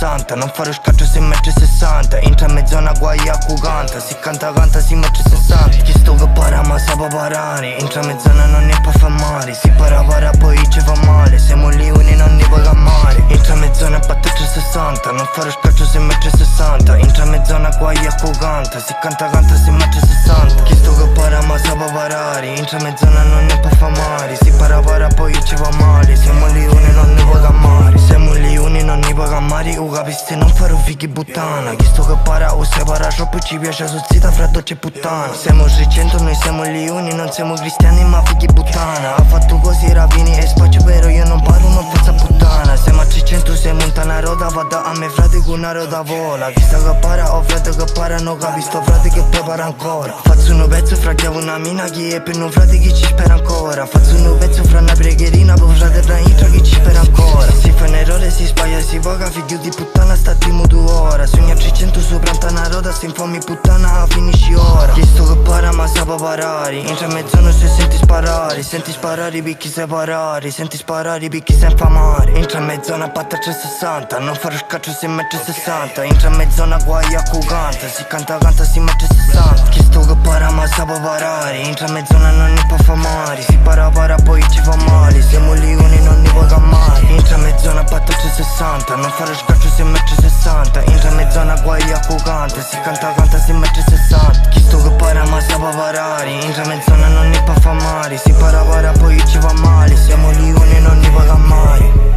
60. Non fare scaccio se merce 60. Intra in mezz'ora guaia cu canta. Si canta si merce 60. Chi sto che para ma sa parare. Intra in mezz'ora non ne può far male. Si para poi ci fa male. Siamo lì uni non ne può male. Intra in mezz'ora pattuccia 60. Non fare scaccio se merce 60. Intra in mezz'ora guaia cu canta. Si canta si merce 60. Chi sto che para ma sa parare. Intra in mezz'ora non ne può far male. Si para poi ci fa male. Siamo lì uni non ne può male. Siamo lì uni non ne può male. U capisti non farò fighi buttana. Chi sto che para o separa troppo ci piace sozzita fra dolce e puttana. Siamo 300 noi siamo lì uni. Non siamo cristiani ma fighi buttana. Ha fatto così rapini e spaccio però io non paro non pensa puttana. Siamo a 300 se monta una roda vada a me frate con una roda vola. Chi sta che para o frate che para non capisco frate che prepara ancora. Faccio un pezzo fra chiavo una mina chi è per un frate che ci spera ancora. Faccio un pezzo fra una pregherina per frate fra intro che ci spera ancora. Si fa un errore si sbaglia si voga figlio di puttana sta primo 2 ore. Sogna 300 sopra una roda se infami puttana finisci ora. Chi sto che para ma sa parare. Entra in mezz'ora se senti sparare. Senti sparare picchi separare. Senti sparare picchi se infamare. Entra in mezz'ora patta 60. Non fare scaccio se mette 60. Entra in mezz'ora guaia cu canta. Si canta si mette 60. Chi sto che para ma sa parare. Entra in mezz'ora non ne può far male. Si para poi ci fa male. Siamo lì uni non ne può male. Entra in mezz'ora patta 60. Non fare scaccio se mette 60. Entra in mezz'ora guaia cu canta. Si canta si mette 60. Chi sto che para ma sa parare. Entra in mezz'ora non ne può far male. Si para poi ci fa male. Siamo lì uni non ne può male.